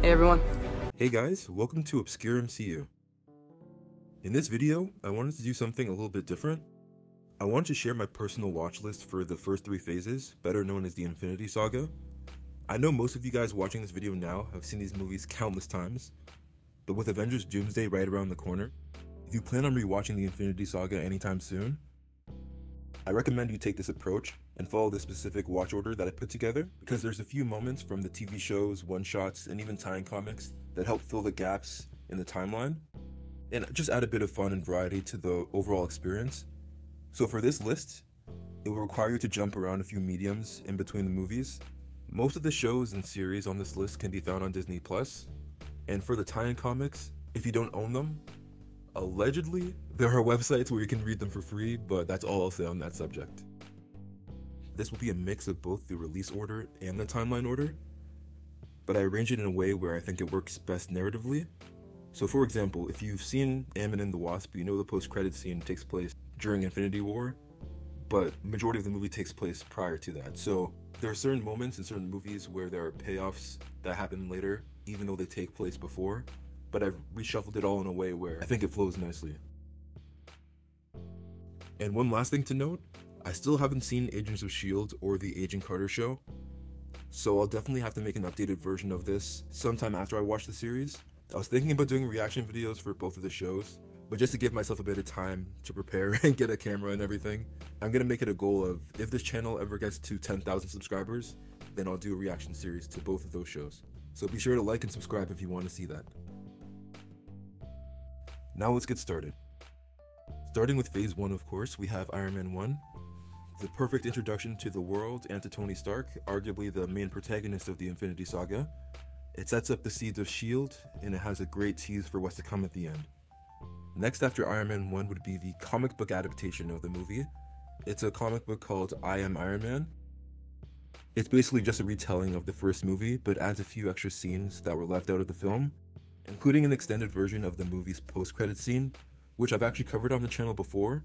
Hey everyone. Hey guys, welcome to Obscure MCU. In this video, I wanted to do something a little bit different. I wanted to share my personal watch list for the first 3 phases, better known as the Infinity Saga. I know most of you guys watching this video now have seen these movies countless times, but with Avengers Doomsday right around the corner, if you plan on rewatching the Infinity Saga anytime soon, I recommend you take this approach and follow the specific watch order that I put together, because there's a few moments from the TV shows, one-shots, and even tie-in comics that help fill the gaps in the timeline, and just add a bit of fun and variety to the overall experience. So for this list, it will require you to jump around a few mediums in between the movies. Most of the shows and series on this list can be found on Disney+, and for the tie-in comics, if you don't own them, allegedly, there are websites where you can read them for free, but that's all I'll say on that subject. This will be a mix of both the release order and the timeline order, but I arrange it in a way where I think it works best narratively. So for example, if you've seen Ant-Man and the Wasp, you know the post-credit scene takes place during Infinity War, but the majority of the movie takes place prior to that. So there are certain moments in certain movies where there are payoffs that happen later, even though they take place before, but I've reshuffled it all in a way where I think it flows nicely. And one last thing to note, I still haven't seen Agents of S.H.I.E.L.D. or the Agent Carter show, so I'll definitely have to make an updated version of this sometime after I watch the series. I was thinking about doing reaction videos for both of the shows, but just to give myself a bit of time to prepare and get a camera and everything, I'm gonna make it a goal of, if this channel ever gets to 10,000 subscribers, then I'll do a reaction series to both of those shows. So be sure to like and subscribe if you want to see that. Now let's get started. Starting with phase 1, of course, we have Iron Man 1. The perfect introduction to the world and to Tony Stark, arguably the main protagonist of the Infinity Saga. It sets up the seeds of S.H.I.E.L.D. and it has a great tease for what's to come at the end. Next after Iron Man 1 would be the comic book adaptation of the movie. It's a comic book called I Am Iron Man. It's basically just a retelling of the first movie, but adds a few extra scenes that were left out of the film, including an extended version of the movie's post-credit scene, which I've actually covered on the channel before.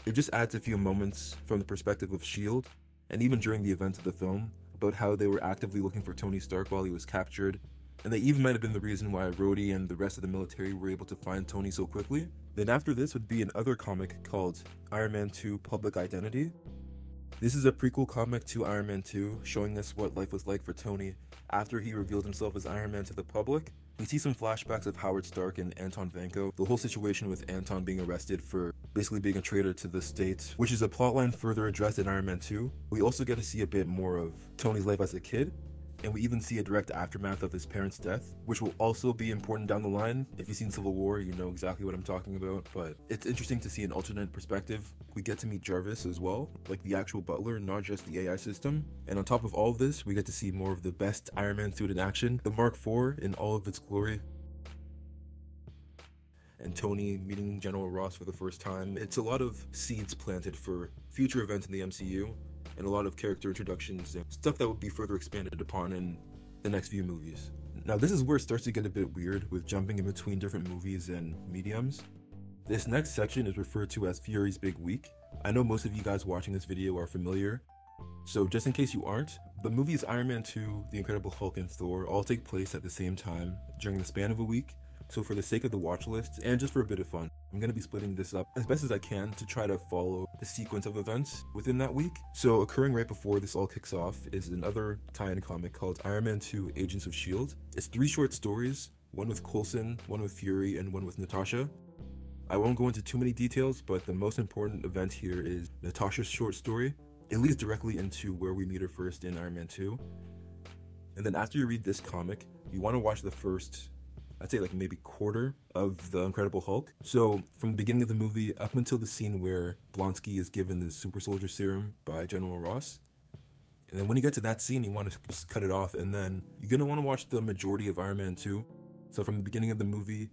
It just adds a few moments from the perspective of S.H.I.E.L.D., and even during the events of the film, about how they were actively looking for Tony Stark while he was captured, and they even might have been the reason why Rhodey and the rest of the military were able to find Tony so quickly. Then after this would be another comic called Iron Man 2 Public Identity. This is a prequel comic to Iron Man 2, showing us what life was like for Tony after he revealed himself as Iron Man to the public. We see some flashbacks of Howard Stark and Anton Vanko, the whole situation with Anton being arrested for basically being a traitor to the state, which is a plotline further addressed in Iron Man 2. We also get to see a bit more of Tony's life as a kid, and we even see a direct aftermath of his parents' death, which will also be important down the line. If you've seen Civil War, you know exactly what I'm talking about, but it's interesting to see an alternate perspective. We get to meet Jarvis as well, like the actual butler, not just the AI system. And on top of all of this, we get to see more of the best Iron Man suit in action, the Mark IV in all of its glory. And Tony meeting General Ross for the first time. It's a lot of seeds planted for future events in the MCU, and a lot of character introductions and stuff that will be further expanded upon in the next few movies. Now this is where it starts to get a bit weird with jumping in between different movies and mediums. This next section is referred to as Fury's Big Week. I know most of you guys watching this video are familiar, so just in case you aren't, the movies Iron Man 2, The Incredible Hulk, and Thor all take place at the same time during the span of a week. So for the sake of the watch list, and just for a bit of fun, I'm going to be splitting this up as best as I can to try to follow the sequence of events within that week. So occurring right before this all kicks off is another tie-in comic called Iron Man 2 Agents of S.H.I.E.L.D. It's 3 short stories, one with Coulson, one with Fury, and one with Natasha. I won't go into too many details, but the most important event here is Natasha's short story. It leads directly into where we meet her first in Iron Man 2. And then after you read this comic, you want to watch the first, I'd say like maybe quarter of the Incredible Hulk. So from the beginning of the movie up until the scene where Blonski is given the super soldier serum by General Ross. And then when you get to that scene, you want to just cut it off, and then you're going to want to watch the majority of Iron Man 2. So from the beginning of the movie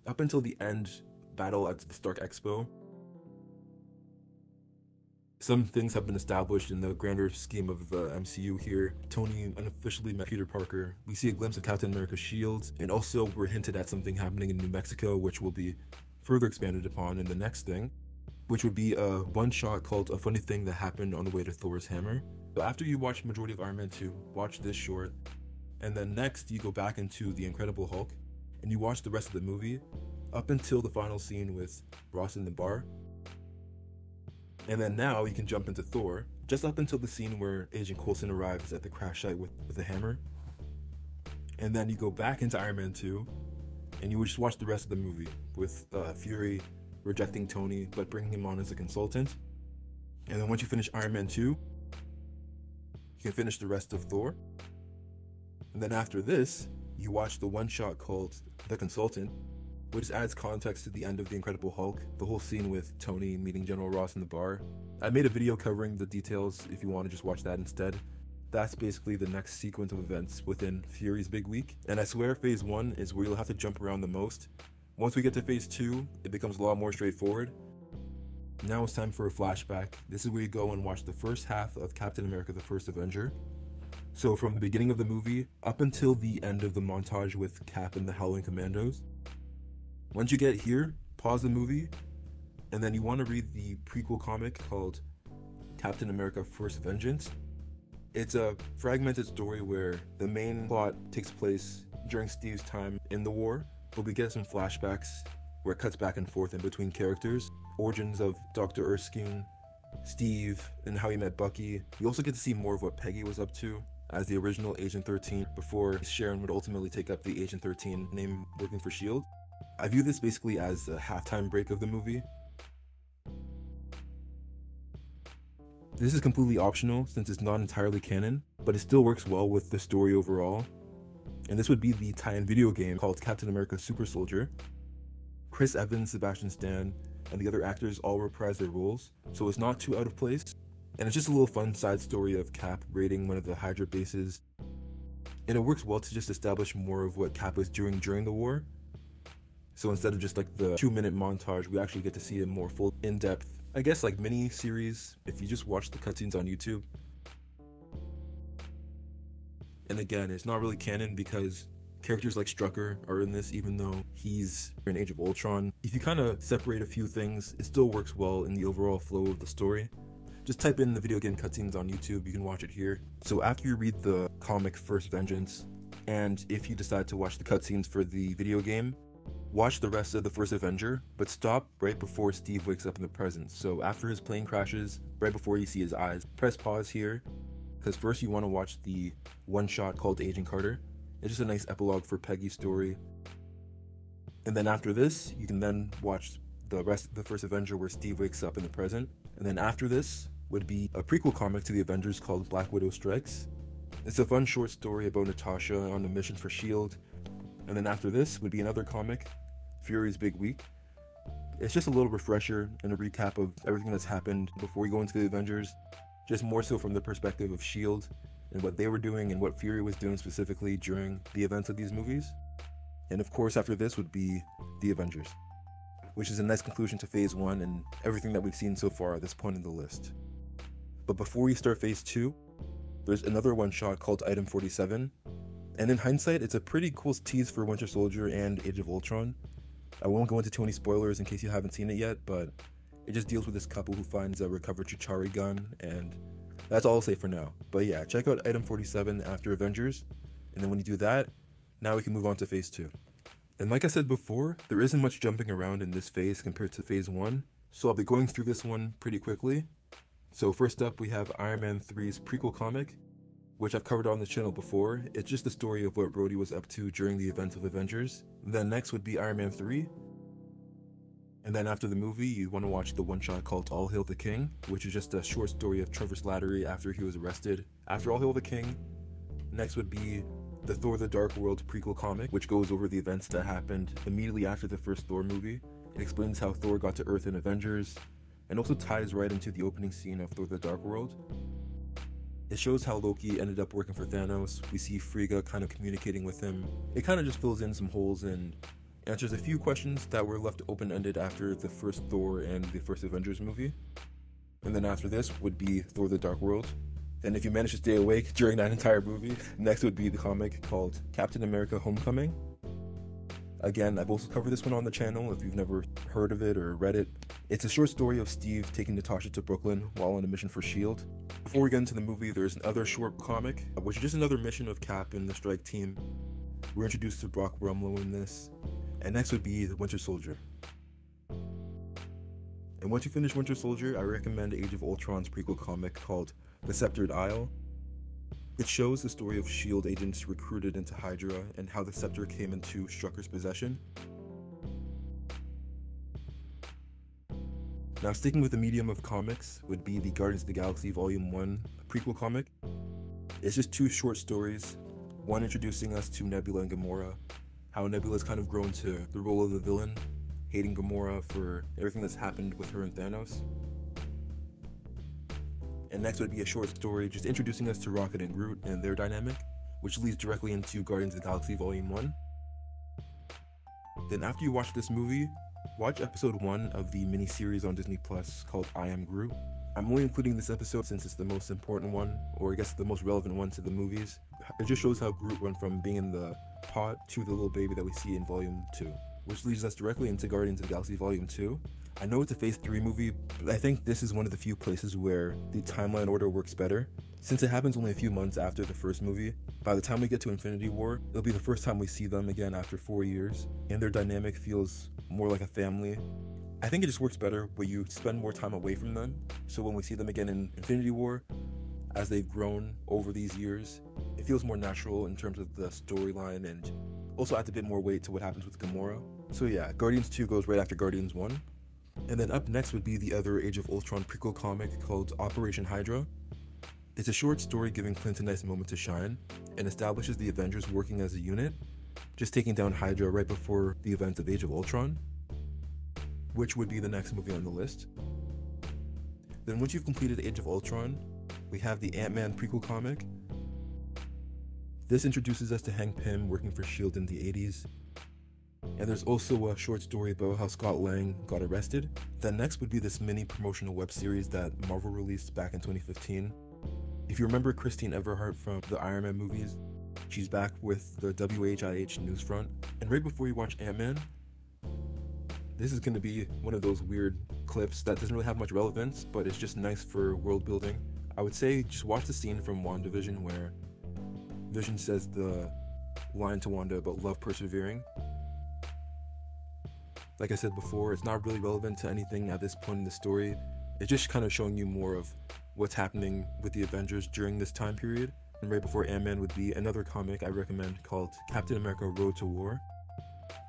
up until the end battle at the Stark Expo. Some things have been established in the grander scheme of the MCU here. Tony unofficially met Peter Parker. We see a glimpse of Captain America's shield, and also we're hinted at something happening in New Mexico, which will be further expanded upon in the next thing, which would be a one-shot called A Funny Thing That Happened on the Way to Thor's Hammer. So after you watch the majority of Iron Man 2, watch this short, And then next, you go back into The Incredible Hulk, and you watch the rest of the movie, up until the final scene with Ross in the bar. And then now you can jump into Thor, just up until the scene where Agent Coulson arrives at the crash site with a hammer. And then you go back into Iron Man 2, and you would just watch the rest of the movie, with Fury rejecting Tony, but bringing him on as a consultant. And then once you finish Iron Man 2, you can finish the rest of Thor. And then after this, you watch the one-shot called The Consultant, which adds context to the end of The Incredible Hulk, the whole scene with Tony meeting General Ross in the bar. I made a video covering the details if you want to just watch that instead. That's basically the next sequence of events within Fury's big week. And I swear phase 1 is where you'll have to jump around the most. Once we get to phase 2, it becomes a lot more straightforward. Now it's time for a flashback. This is where you go and watch the first half of Captain America: The First Avenger. So from the beginning of the movie up until the end of the montage with Cap and the Howling Commandos. Once you get here, pause the movie, and then you want to read the prequel comic called Captain America: First Vengeance. It's a fragmented story where the main plot takes place during Steve's time in the war, but we get some flashbacks where it cuts back and forth in between characters. Origins of Dr. Erskine, Steve, and how he met Bucky. You also get to see more of what Peggy was up to as the original Agent 13 before Sharon would ultimately take up the Agent 13 name working for S.H.I.E.L.D. I view this basically as a halftime break of the movie. This is completely optional since it's not entirely canon, but it still works well with the story overall. And this would be the tie-in video game called Captain America: Super Soldier. Chris Evans, Sebastian Stan, and the other actors all reprise their roles, so it's not too out of place. And it's just a little fun side story of Cap raiding one of the Hydra bases. And it works well to just establish more of what Cap was doing during the war. So instead of just like the 2-minute montage, we actually get to see a more full, in-depth, I guess like mini-series if you just watch the cutscenes on YouTube. And again, it's not really canon because characters like Strucker are in this, even though he's in Age of Ultron. If you kind of separate a few things, it still works well in the overall flow of the story. Just type in the video game cutscenes on YouTube, you can watch it here. So after you read the comic First Vengeance, and if you decide to watch the cutscenes for the video game, watch the rest of The First Avenger, but stop right before Steve wakes up in the present. So after his plane crashes, right before you see his eyes, press pause here, because first you want to watch the one-shot called Agent Carter. It's just a nice epilogue for Peggy's story. And then after this, you can then watch the rest of The First Avenger where Steve wakes up in the present. And then after this would be a prequel comic to the Avengers called Black Widow Strikes. It's a fun short story about Natasha on a mission for S.H.I.E.L.D. And then after this would be another comic, Fury's Big Week. It's just a little refresher and a recap of everything that's happened before we go into the Avengers, just more so from the perspective of S.H.I.E.L.D. and what they were doing and what Fury was doing specifically during the events of these movies. And of course after this would be the Avengers, which is a nice conclusion to phase 1 and everything that we've seen so far at this point in the list. But before we start phase 2, there's another one-shot called Item 47, and in hindsight it's a pretty cool tease for Winter Soldier and Age of Ultron. I won't go into too many spoilers in case you haven't seen it yet, but it just deals with this couple who finds a recovered Chitauri gun, and that's all I'll say for now. But yeah, check out Item 47 after Avengers, and then when you do that, now we can move on to phase 2. And like I said before, there isn't much jumping around in this phase compared to phase 1, so I'll be going through this one pretty quickly. So first up we have Iron Man 3's prequel comic, which I've covered on the channel before. It's just the story of what Rhodey was up to during the events of Avengers. Then next would be Iron Man 3. And then after the movie, you want to watch the one-shot called All Hail the King, which is just a short story of Trevor Slattery after he was arrested. After All Hail the King, next would be the Thor: The Dark World prequel comic, which goes over the events that happened immediately after the first Thor movie. It explains how Thor got to Earth in Avengers, and also ties right into the opening scene of Thor: The Dark World. It shows how Loki ended up working for Thanos. We see Frigga kind of communicating with him. It kind of just fills in some holes and answers a few questions that were left open-ended after the first Thor and the first Avengers movie. And then after this would be Thor: The Dark World. And if you manage to stay awake during that entire movie, next would be the comic called Captain America: Homecoming. Again, I've also covered this one on the channel if you've never heard of it or read it. It's a short story of Steve taking Natasha to Brooklyn while on a mission for S.H.I.E.L.D. Before we get into the movie, there's another short comic, which is just another mission of Cap and the Strike Team. We're introduced to Brock Rumlow in this, and next would be the Winter Soldier. And once you finish Winter Soldier, I recommend Age of Ultron's prequel comic called The Sceptered Isle. It shows the story of S.H.I.E.L.D. agents recruited into Hydra and how the scepter came into Strucker's possession. Now, sticking with the medium of comics would be the Guardians of the Galaxy Volume 1 prequel comic. It's just 2 short stories, one introducing us to Nebula and Gamora, how Nebula's kind of grown to the role of the villain, hating Gamora for everything that's happened with her and Thanos. And next would be a short story just introducing us to Rocket and Groot and their dynamic, which leads directly into Guardians of the Galaxy Volume 1. Then after you watch this movie, watch episode 1 of the mini-series on Disney Plus called I Am Groot. I'm only including this episode since it's the most important one, or I guess the most relevant one to the movies. It just shows how Groot went from being in the pot to the little baby that we see in Volume 2, which leads us directly into Guardians of the Galaxy Volume 2. I know it's a Phase 3 movie, but I think this is one of the few places where the timeline order works better. Since it happens only a few months after the first movie, by the time we get to Infinity War, it'll be the first time we see them again after 4 years, and their dynamic feels more like a family. I think it just works better where you spend more time away from them, so when we see them again in Infinity War, as they've grown over these years, it feels more natural in terms of the storyline and also adds a bit more weight to what happens with Gamora. So yeah, Guardians 2 goes right after Guardians 1. And then up next would be the other Age of Ultron prequel comic called Operation Hydra. It's a short story giving Clint a nice moment to shine and establishes the Avengers working as a unit, just taking down Hydra right before the events of Age of Ultron, which would be the next movie on the list. Then once you've completed Age of Ultron, we have the Ant-Man prequel comic. This introduces us to Hank Pym working for S.H.I.E.L.D. in the 80s. And there's also a short story about how Scott Lang got arrested. Then next would be this mini promotional web series that Marvel released back in 2015. If you remember Christine Everhart from the Iron Man movies, she's back with the WHIH Newsfront. And right before you watch Ant-Man, this is going to be one of those weird clips that doesn't really have much relevance, but it's just nice for world building. I would say just watch the scene from WandaVision where Vision says the line to Wanda about love persevering. Like I said before, it's not really relevant to anything at this point in the story. It's just kind of showing you more of what's happening with the Avengers during this time period. And right before Ant-Man would be another comic I recommend called Captain America Road to War.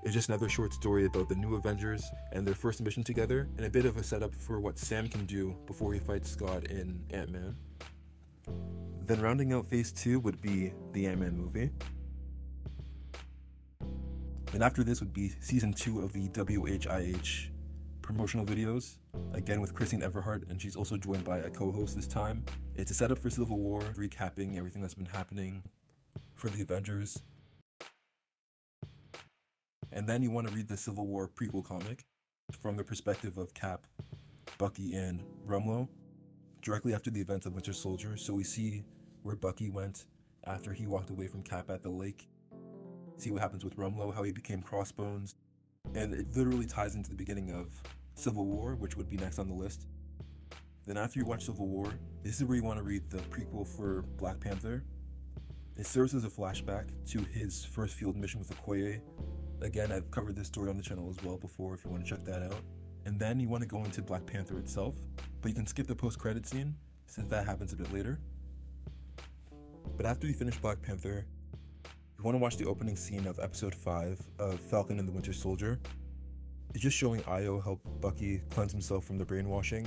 It's just another short story about the new Avengers and their first mission together, and a bit of a setup for what Sam can do before he fights Scott in Ant-Man. Then rounding out Phase 2 would be the Ant-Man movie. And after this would be Season 2 of the WHIH promotional videos, again with Christine Everhart, and she's also joined by a co-host this time. It's a setup for Civil War, recapping everything that's been happening for the Avengers. And then you want to read the Civil War prequel comic from the perspective of Cap, Bucky, and Rumlow, directly after the events of Winter Soldier. So we see where Bucky went after he walked away from Cap at the lake. See what happens with Rumlow, how he became Crossbones. And it literally ties into the beginning of Civil War, which would be next on the list. Then after you watch Civil War, this is where you want to read the prequel for Black Panther. It serves as a flashback to his first field mission with Okoye. Again, I've covered this story on the channel as well before if you want to check that out. And then you want to go into Black Panther itself, but you can skip the post-credit scene since that happens a bit later. But after you finish Black Panther, you want to watch the opening scene of episode 5 of Falcon and the Winter Soldier. It's just showing Io help Bucky cleanse himself from the brainwashing.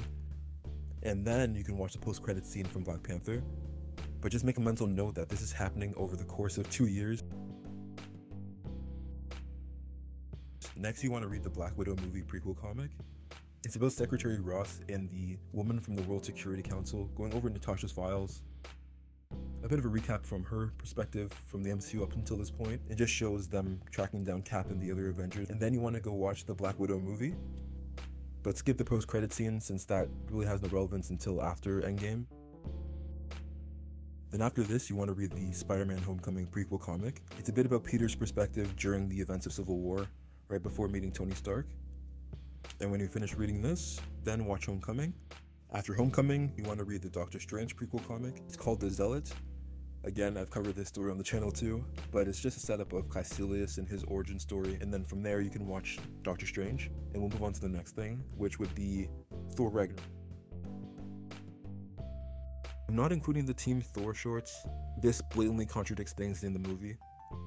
And then you can watch the post-credit scene from Black Panther. But just make a mental note that this is happening over the course of 2 years. Next, you want to read the Black Widow movie prequel comic. It's about Secretary Ross and the woman from the World Security Council going over Natasha's files. A bit of a recap from her perspective from the MCU up until this point. It just shows them tracking down Cap and the other Avengers. And then you want to go watch the Black Widow movie. But skip the post-credit scene since that really has no relevance until after Endgame. Then after this, you want to read the Spider-Man Homecoming prequel comic. It's a bit about Peter's perspective during the events of Civil War, right before meeting Tony Stark. And when you finish reading this, then watch Homecoming. After Homecoming, you want to read the Doctor Strange prequel comic. It's called The Zealot. Again, I've covered this story on the channel too, but it's just a setup of Caecilius and his origin story, and then from there you can watch Doctor Strange, and we'll move on to the next thing, which would be Thor Ragnarok. I'm not including the Team Thor shorts. This blatantly contradicts things in the movie,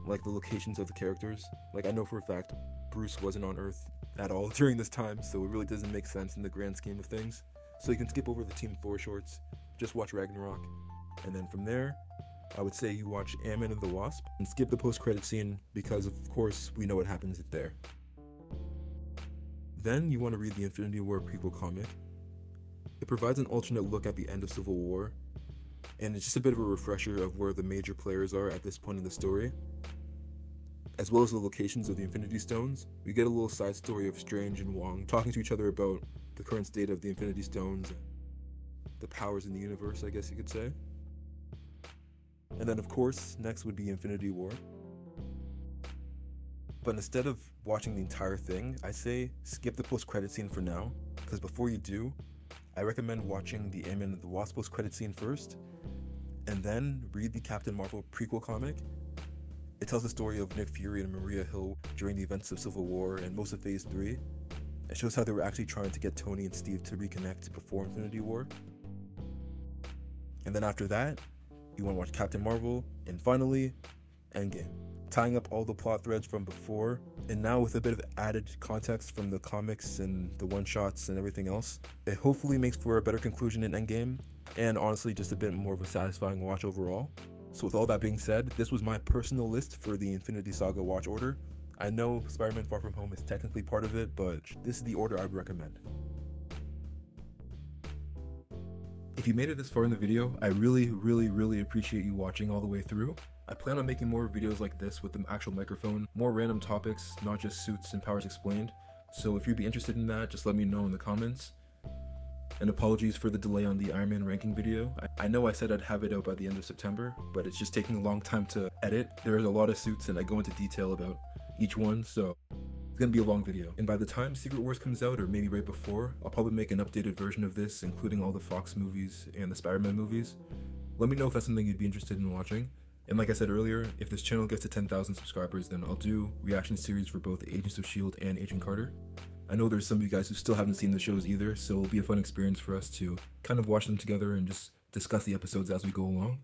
like the locations of the characters. Like, I know for a fact Bruce wasn't on Earth at all during this time, so it really doesn't make sense in the grand scheme of things. So you can skip over the Team Thor shorts, just watch Ragnarok, and then from there, I would say you watch Ant-Man and the Wasp, and skip the post-credit scene because, of course, we know what happens there. Then you want to read the Infinity War prequel comic. It provides an alternate look at the end of Civil War, and it's just a bit of a refresher of where the major players are at this point in the story, as well as the locations of the Infinity Stones. We get a little side story of Strange and Wong talking to each other about the current state of the Infinity Stones, the powers in the universe, I guess you could say. And then, of course, next would be Infinity War. But instead of watching the entire thing, I say skip the post-credit scene for now, because before you do, I recommend watching the Ant-Man and the Wasp post-credit scene first, and then read the Captain Marvel prequel comic. It tells the story of Nick Fury and Maria Hill during the events of Civil War and most of Phase 3. It shows how they were actually trying to get Tony and Steve to reconnect before Infinity War. And then after that, you want to watch Captain Marvel, and finally, Endgame. Tying up all the plot threads from before, and now with a bit of added context from the comics and the one-shots and everything else. It hopefully makes for a better conclusion in Endgame, and honestly just a bit more of a satisfying watch overall. So with all that being said, this was my personal list for the Infinity Saga watch order. I know Spider-Man Far From Home is technically part of it, but this is the order I would recommend. If you made it this far in the video, I really appreciate you watching all the way through. I plan on making more videos like this with the actual microphone, more random topics, not just suits and powers explained. So if you'd be interested in that, just let me know in the comments. And apologies for the delay on the Iron Man ranking video. I know I said I'd have it out by the end of September, but it's just taking a long time to edit. There's a lot of suits and I go into detail about each one, so it's gonna be a long video. And by the time Secret Wars comes out, or maybe right before, I'll probably make an updated version of this, including all the Fox movies and the Spider-Man movies. Let me know if that's something you'd be interested in watching. And like I said earlier, if this channel gets to 10,000 subscribers, then I'll do reaction series for both Agents of S.H.I.E.L.D. and Agent Carter. I know there's some of you guys who still haven't seen the shows either, so it'll be a fun experience for us to kind of watch them together and just discuss the episodes as we go along.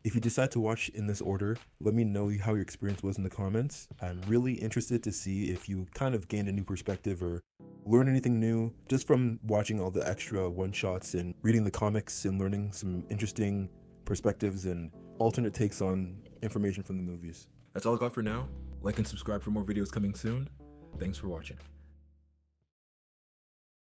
If you decide to watch in this order, let me know how your experience was in the comments. I'm really interested to see if you kind of gained a new perspective or learned anything new just from watching all the extra one-shots and reading the comics and learning some interesting perspectives and alternate takes on information from the movies. That's all I got for now. Like and subscribe for more videos coming soon. Thanks for watching.